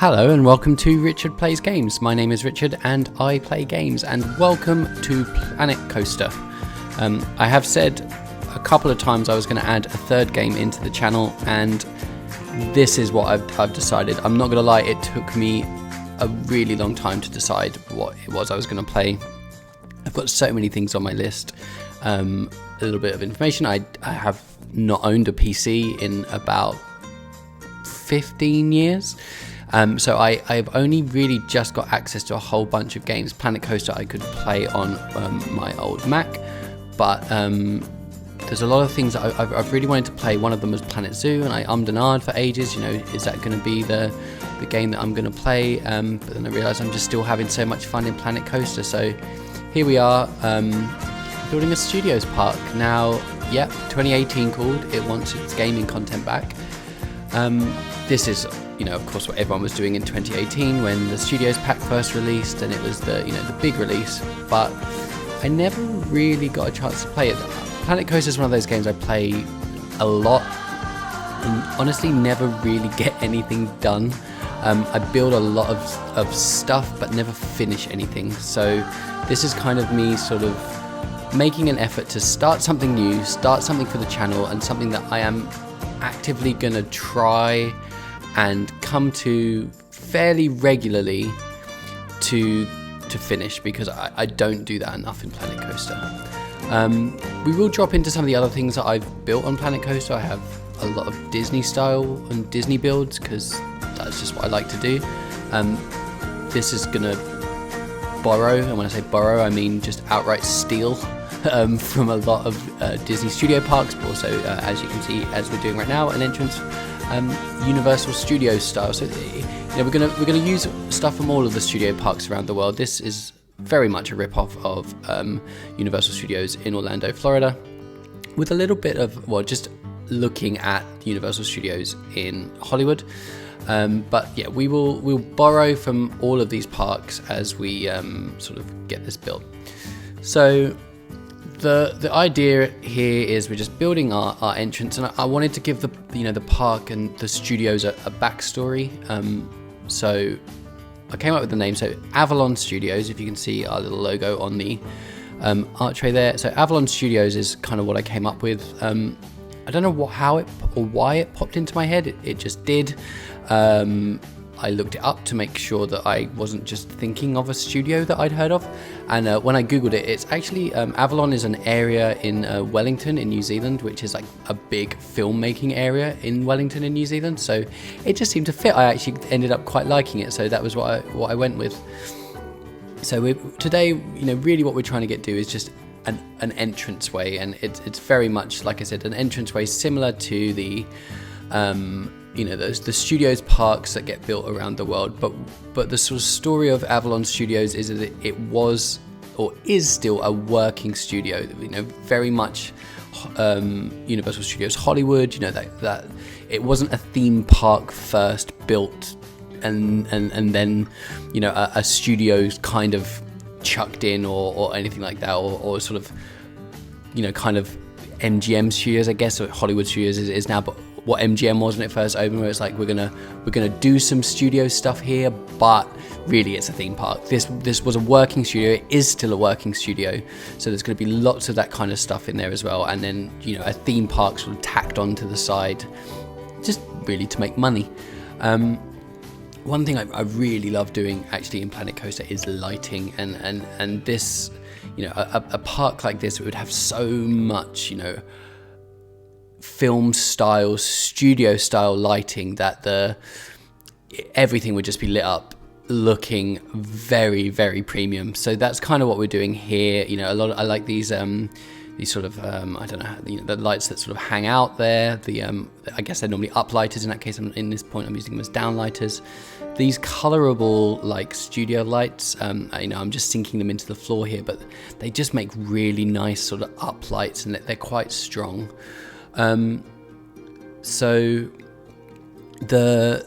Hello and welcome to Richard Plays Games. My name is Richard and I play games, and welcome to Planet Coaster. I have said a couple of times I was going to add a third game into the channel, and this is what I've decided. I'm not going to lie, it took me a really long time to decide what it was I was going to play. I've got so many things on my list. A little bit of information. I have not owned a PC in about 15 years. So I've only really just got access to a whole bunch of games. Planet Coaster I could play on my old Mac, but there's a lot of things that I've really wanted to play. One of them was Planet Zoo, and I ummed and ahed for ages, is that going to be the game that I'm going to play? But then I realised I'm just still having so much fun in Planet Coaster. So here we are, building a studios park. Now, 2018 called, it wants its gaming content back. This is, of course, what everyone was doing in 2018 when the Studios Pack first released, and it was the big release. But I never really got a chance to play it. Planet Coaster is one of those games I play a lot, and honestly never really get anything done. I build a lot of stuff, but never finish anything. So this is kind of me sort of making an effort to start something new, start something for the channel, and something that I am actively gonna try and come to fairly regularly to finish, because I don't do that enough in Planet Coaster. We will drop into some of the other things that I've built on Planet Coaster. I have a lot of Disney style and Disney builds because that's just what I like to do. This is gonna borrow, and when I say borrow I mean just outright steal from a lot of Disney studio parks, but also as you can see, as we're doing right now, an entrance Universal Studios style. So we're gonna use stuff from all of the studio parks around the world. This is very much a rip-off of Universal Studios in Orlando, Florida, with a little bit of just looking at Universal Studios in Hollywood. But yeah, we'll borrow from all of these parks as we sort of get this built. So the idea here is we're just building our entrance, and I wanted to give the park and the studios a backstory. So I came up with the name. So Avalon Studios, if you can see our little logo on the archway there. So Avalon Studios is kind of what I came up with. I don't know how it or why it popped into my head. It just did. I looked it up to make sure that I wasn't just thinking of a studio that I'd heard of, and when I googled it, it's actually Avalon is an area in Wellington in New Zealand, which is like a big filmmaking area in Wellington in New Zealand. So it just seemed to fit. I actually ended up quite liking it, so that was what I went with. So today, really what we're trying to do is just an entranceway, and it's very much, like I said, an entranceway similar to the the studios parks that get built around the world, but the sort of story of Avalon Studios is that it was or is still a working studio. Very much Universal Studios Hollywood. That it wasn't a theme park first built and then a studio's kind of chucked in or anything like that, or sort of kind of MGM Studios, I guess, or Hollywood Studios is now, but what MGM was when it first opened, where it's like we're gonna do some studio stuff here, but really it's a theme park. This was a working studio. It is still a working studio, so there's going to be lots of that kind of stuff in there as well, and then a theme park sort of tacked onto the side, just really to make money. One thing I really love doing actually in Planet Coaster is lighting, and this, a park like this, it would have so much, film style, studio style lighting that everything would just be lit up looking very, very premium. So that's kind of what we're doing here. I like these sort of I don't know, the lights that sort of hang out there. I guess they're normally uplighters. In that case, in this point, I'm using them as downlighters. These colorable like studio lights, I'm just sinking them into the floor here, but they just make really nice sort of up lights, and they're quite strong. So the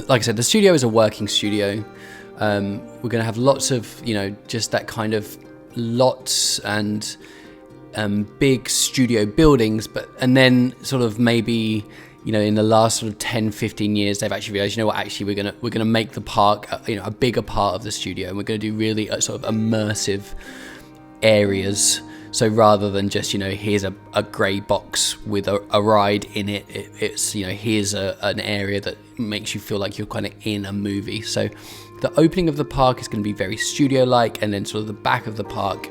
like I said, the studio is a working studio. We're going to have lots of, just that kind of lots and big studio buildings, and then sort of maybe in the last sort of 10-15 years, they've actually realized, actually we're gonna make the park a bigger part of the studio, and we're going to do really sort of immersive areas. So rather than just here's a grey box with a ride in it, it's here's an area that makes you feel like you're kind of in a movie. So the opening of the park is going to be very studio-like, and then sort of the back of the park,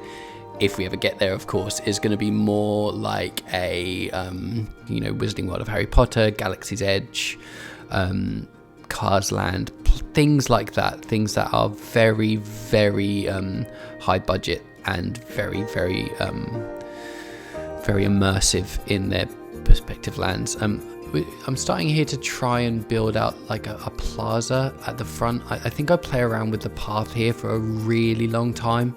if we ever get there, of course, is going to be more like a Wizarding World of Harry Potter, Galaxy's Edge, Cars Land, things like that, things that are very, very high budget and very, very, very immersive in their perspective lands. I'm starting here to try and build out like a plaza at the front. I think I play around with the path here for a really long time.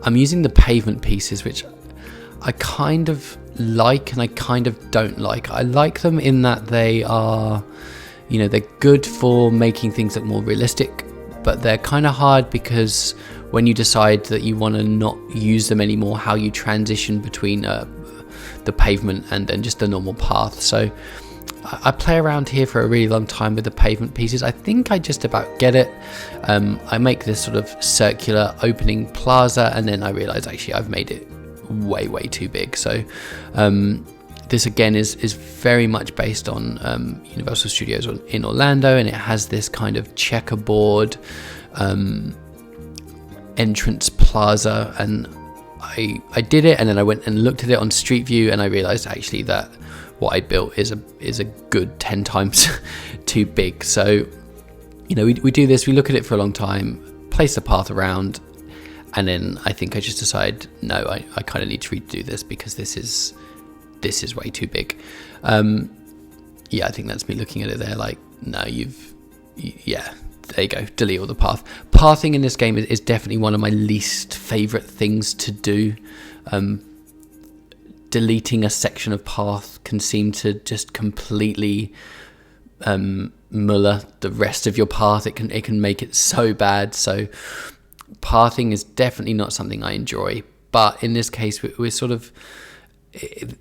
I'm using the pavement pieces, which I kind of like and I kind of don't like. I like them in that they are, they're good for making things look more realistic, but they're kind of hard because when you decide that you want to not use them anymore, how you transition between the pavement and just the normal path. So I play around here for a really long time with the pavement pieces. I think I just about get it. I make this sort of circular opening plaza, and then I realize actually I've made it way too big. So this again is very much based on Universal Studios in Orlando, and it has this kind of checkerboard entrance plaza, and I did it, and then I went and looked at it on Street View, and I realized actually that what I built is a good 10 times too big. So we do this, we look at it for a long time, place the path around, and then I think I just decide, no, I kind of need to redo this because this is way too big. I think that's me looking at it there like, no, there you go, delete all the path. Pathing in this game is definitely one of my least favorite things to do. Deleting a section of path can seem to just completely muller the rest of your path. It can make it so bad. So pathing is definitely not something I enjoy. But in this case, we're sort of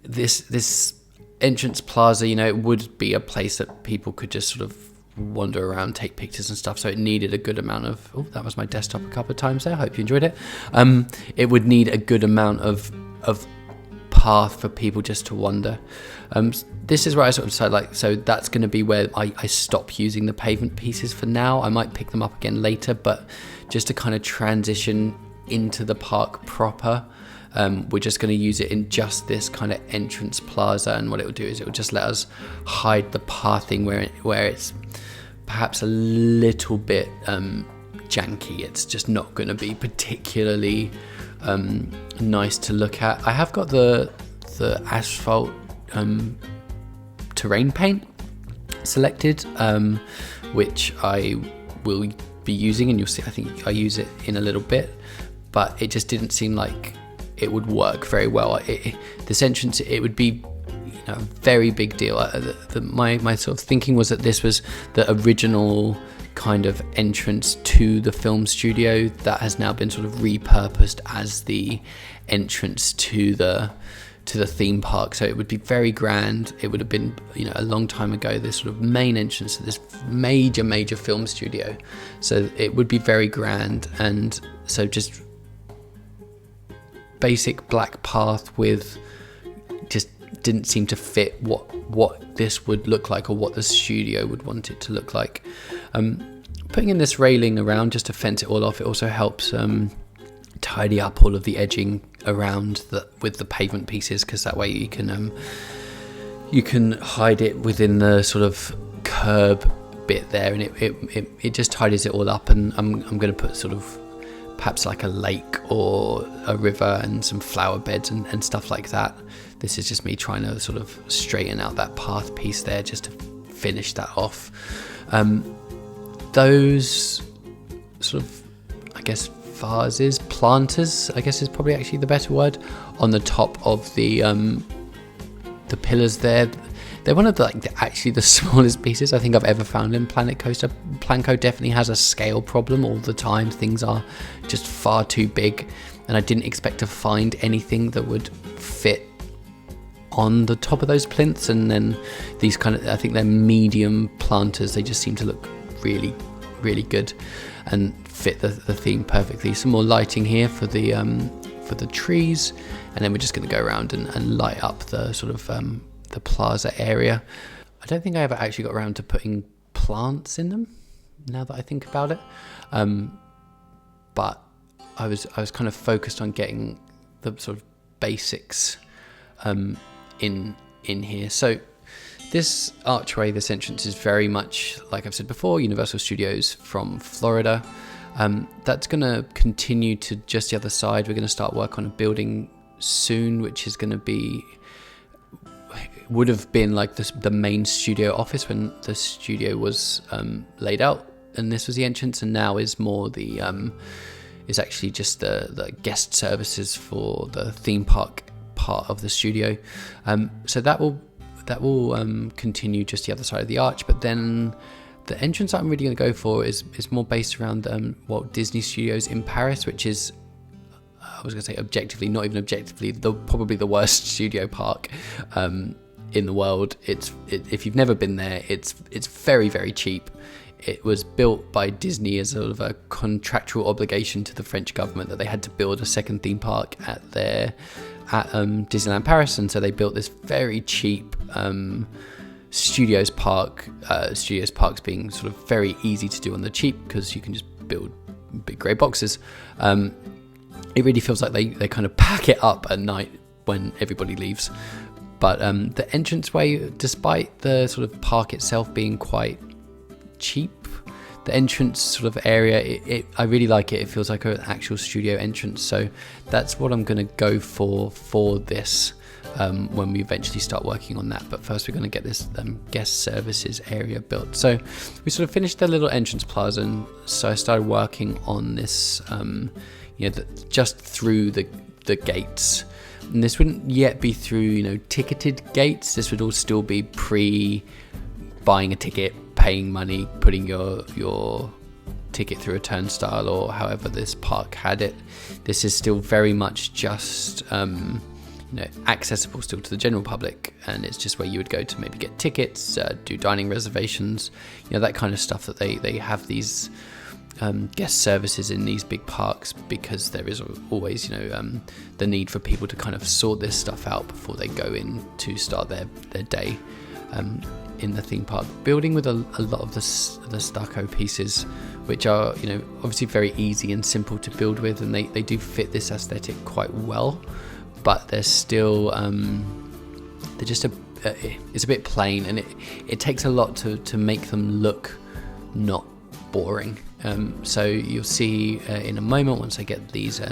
this entrance plaza. It would be a place that people could just sort of wander around, take pictures and stuff. So it needed a good amount of. Oh, that was my desktop a couple of times there. I hope you enjoyed it. It would need a good amount of path for people just to wander. This is where I sort of decided, so that's going to be where I stop using the pavement pieces for now. I might pick them up again later, but just to kind of transition into the park proper, we're just going to use it in just this kind of entrance plaza, and what it will do is it will just let us hide the pathing where it's perhaps a little bit janky. It's just not going to be particularly nice to look at. I have got the asphalt terrain paint selected, which I will be using, and you'll see I think I use it in a little bit, but it just didn't seem like it would work very well. This entrance, it would be a very big deal. My sort of thinking was that this was the original kind of entrance to the film studio that has now been sort of repurposed as the entrance to the theme park. So it would be very grand. It would have been a long time ago, this sort of main entrance to this major film studio. So it would be very grand, and so just basic black path with just didn't seem to fit what this would look like or what the studio would want it to look like. Putting in this railing around just to fence it all off, it also helps tidy up all of the edging around with the pavement pieces, because that way you can hide it within the sort of curb bit there, and it just tidies it all up. And I'm going to put sort of perhaps like a lake or a river and some flower beds and stuff like that. This is just me trying to sort of straighten out that path piece there just to finish that off. Those sort of, I guess, vases, planters, I guess is probably actually the better word, on the top of the pillars there. They're one of actually the smallest pieces I think I've ever found in Planet Coaster. Planco definitely has a scale problem all the time. Things are just far too big, and I didn't expect to find anything that would fit on the top of those plinths. And then these kind of, I think they're medium planters, they just seem to look really, really good and fit the theme perfectly. Some more lighting here for the trees, and then we're just going to go around and light up the sort of the plaza area. I don't think I ever actually got around to putting plants in them, now that I think about it, but I was kind of focused on getting the sort of basics in here. So this archway, this entrance, is very much, like I've said before, Universal Studios from Florida. That's going to continue to just the other side. We're going to start work on a building soon, which is going to be, would have been like the main studio office when the studio was laid out, and this was the entrance, and now is more the is actually just the guest services for the theme park part of the studio. So that will continue just the other side of the arch, but then the entrance I'm really going to go for is more based around Walt Disney Studios in Paris, which is, I was going to say objectively, not even objectively, probably the worst studio park in the world. If you've never been there, it's very, very cheap. It was built by Disney as sort of a contractual obligation to the French government that they had to build a second theme park at Disneyland Paris, and so they built this very cheap Studios park. Studios parks being sort of very easy to do on the cheap because you can just build big grey boxes. It really feels like they kind of pack it up at night when everybody leaves. But the entranceway, despite the sort of park itself being quite cheap, the entrance sort of area, I really like it. It feels like an actual studio entrance. So that's what I'm going to go for this when we eventually start working on that. But first we're going to get this guest services area built. So we sort of finished the little entrance plaza, and so I started working on this, just through the gates. And this wouldn't yet be through, ticketed gates. This would all still be buying a ticket, paying money, putting your ticket through a turnstile, or however this park had it. This is still very much just accessible still to the general public, and it's just where you would go to maybe get tickets, do dining reservations, that kind of stuff, that they have these guest services in these big parks, because there is always the need for people to kind of sort this stuff out before they go in to start their day in the theme park building, with a lot of the stucco pieces, which are obviously very easy and simple to build with, and they do fit this aesthetic quite well, but they're still they're just it's a bit plain, and it takes a lot to make them look not boring. So you'll see in a moment, once I get these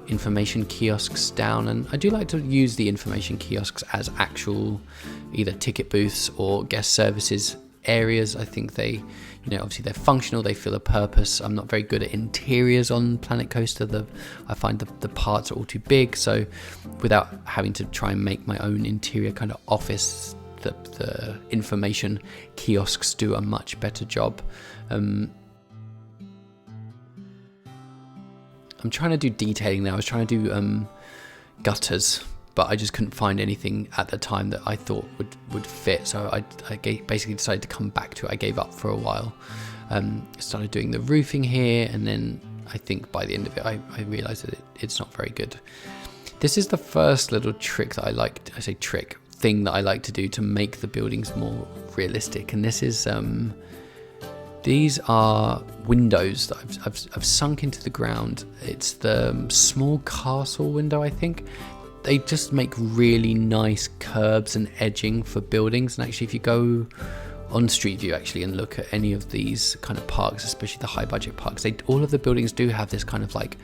information kiosks down, and I do like to use the information kiosks as actual either ticket booths or guest services areas. I think they, obviously they're functional, they fill a purpose. I'm not very good at interiors on Planet Coaster. I find the parts are all too big, so without having to try and make my own interior kind of office, the information kiosks do a much better job. I'm trying to do detailing now. I was trying to do gutters, but I just couldn't find anything at the time that I thought would fit. So I basically decided to come back to it. I gave up for a while. Started doing the roofing here, and then I think by the end of it, I realised that it's not very good. This is the first little trick that thing that I like to do to make the buildings more realistic. And this is these are windows that I've sunk into the ground. It's the small castle window, I think. They just make really nice curbs and edging for buildings. And actually, if you go on Street View and look at any of these kind of parks, especially the high budget parks, all of the buildings do have this kind of like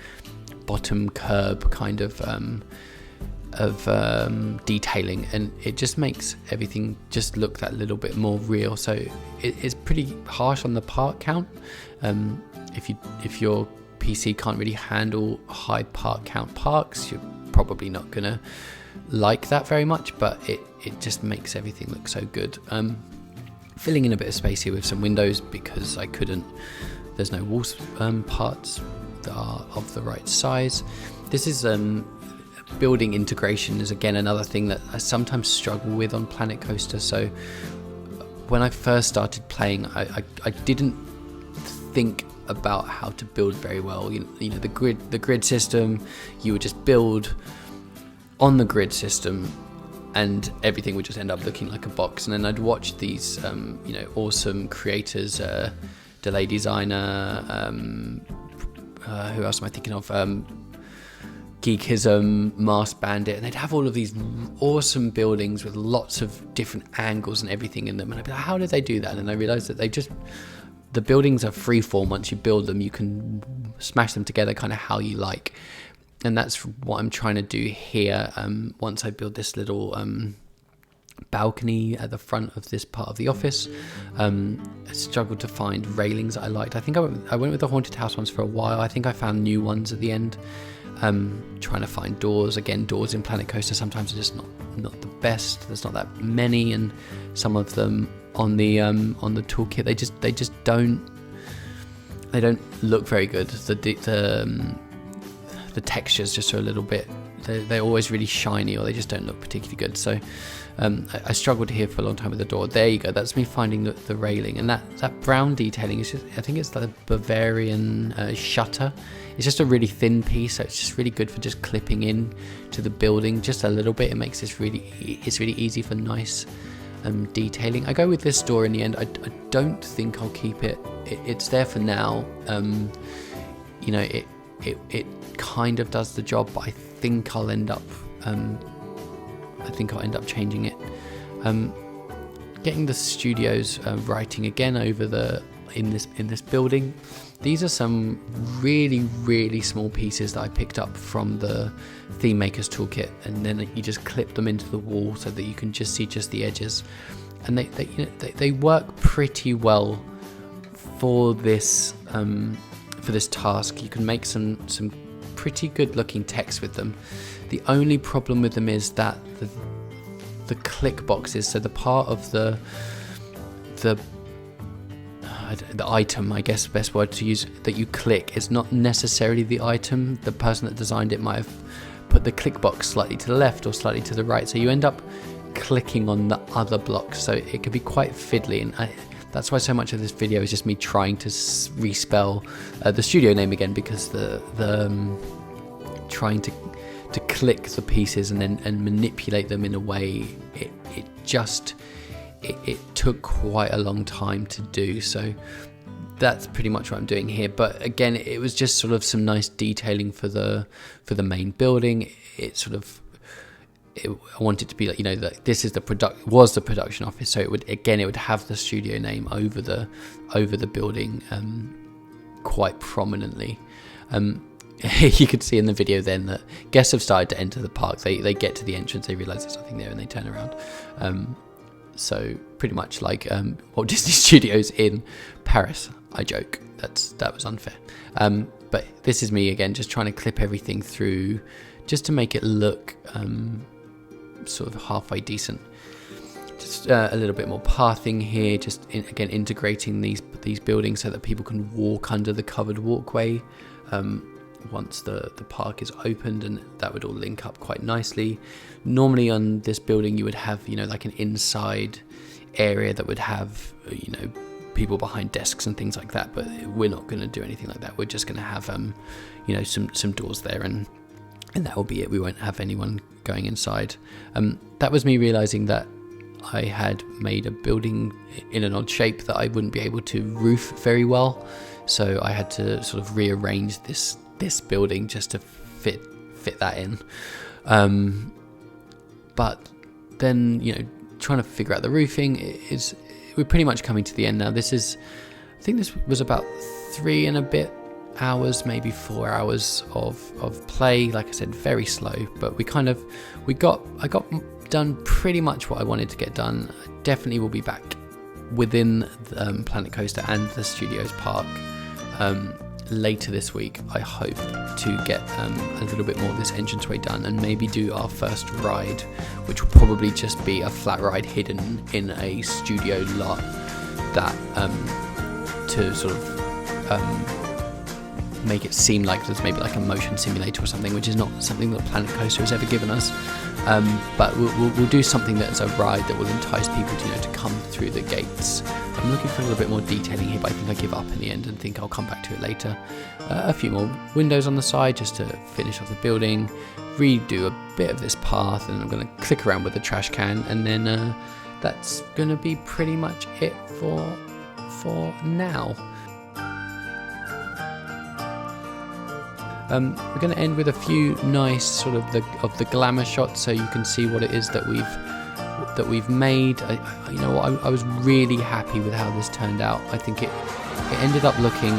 bottom curb kind of detailing, and it just makes everything just look that little bit more real. So it's pretty harsh on the part count. If your PC can't really handle high part count parks, you're probably not gonna like that very much, but it just makes everything look so good. Filling in a bit of space here with some windows because there's no wall parts that are of the right size. This is building integration is again another thing that I sometimes struggle with on Planet Coaster. So when I first started playing, I didn't think about how to build very well. You know, the grid system, you would just build on the grid system and everything would just end up looking like a box. And then I'd watch these awesome creators, Delay Designer, who else am I thinking of, Geekism, Mars Bandit, and they'd have all of these awesome buildings with lots of different angles and everything in them, and I'd be like, how did they do that? And I realized that the buildings are freeform. Once you build them, you can smash them together kind of how you like, and that's what I'm trying to do here. Once I build this little balcony at the front of this part of the office, I struggled to find railings that I liked. I think I went with the haunted house ones for a while. I think I found new ones at the end. Trying to find doors. Again, doors in Planet Coaster sometimes are just not the best. There's not that many, and some of them on the toolkit they just don't look very good. The textures just are a little bit, they're always really shiny, or they just don't look particularly good. So I struggled here for a long time with the door. There you go, that's me finding the railing, and that brown detailing is just, I think it's the Bavarian shutter. It's just a really thin piece, so it's just really good for just clipping in to the building just a little bit. It makes it's really easy for nice detailing. I go with this door in the end. I don't think I'll keep it. It's there for now. It kind of does the job, but I think I'll end up changing it. Getting the studios writing again over in this building. These are some really, really small pieces that I picked up from the Theme Maker's Toolkit, and then you just clip them into the wall so that you can just see just the edges, and they work pretty well for this task. You can make some pretty good looking text with them. The only problem with them is that the click boxes, so the part of the item, I guess the best word to use, that you click is not necessarily the item. The person that designed it might have put the click box slightly to the left or slightly to the right, so you end up clicking on the other blocks, so it can be quite fiddly, and that's why so much of this video is just me trying to respell the studio name again, because the trying to click the pieces and manipulate them in a way, it took quite a long time to do. So that's pretty much what I'm doing here. But again, it was just sort of some nice detailing for the main building. I want it to be like, that this is the production office, so it would have the studio name over the building quite prominently. You could see in the video then that guests have started to enter the park. They get to the entrance, they realise there's nothing there, and they turn around. So pretty much like Walt Disney Studios in Paris. I joke, that was unfair. But this is me again, just trying to clip everything through, just to make it look sort of halfway decent. Just a little bit more pathing here, just again integrating these buildings so that people can walk under the covered walkway once the park is opened, and that would all link up quite nicely. Normally on this building you would have like an inside area that would have people behind desks and things like that, but we're not going to do anything like that. We're just going to have some doors there, and that will be it. We won't have anyone going inside. That was me realizing that I had made a building in an odd shape that I wouldn't be able to roof very well, so I had to sort of rearrange this building just to fit that in. But then trying to figure out the roofing we're pretty much coming to the end now. I think this was about 3 and a bit hours, maybe 4 hours of play. Like I said, very slow, but I got done pretty much what I wanted to get done. I definitely will be back within Planet Coaster and the Studios park later this week, I hope to get a little bit more of this entranceway done, and maybe do our first ride, which will probably just be a flat ride hidden in a studio lot, that to sort of make it seem like there's maybe like a motion simulator or something, which is not something that Planet Coaster has ever given us. But we'll do something that's a ride that will entice people to come through the gates. I'm looking for a little bit more detailing here, but I think I give up in the end and think I'll come back to it later. A few more windows on the side just to finish off the building, redo a bit of this path, and I'm going to click around with the trash can, and then that's going to be pretty much it for now. We're going to end with a few nice sort of the glamour shots, so you can see what it is that we've made. I was really happy with how this turned out. I think it ended up looking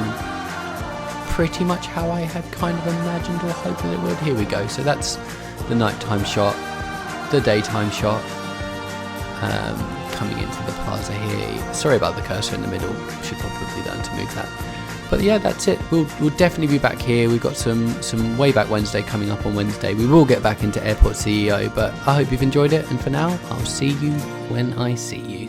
pretty much how I had kind of imagined or hoped that it would. Here we go. So that's the nighttime shot, the daytime shot, coming into the plaza here. Sorry about the cursor in the middle. Should probably learn to move that. But yeah, that's it. We'll definitely be back here. We've got some Way Back Wednesday coming up on Wednesday. We will get back into Airport CEO, but I hope you've enjoyed it. And for now, I'll see you when I see you.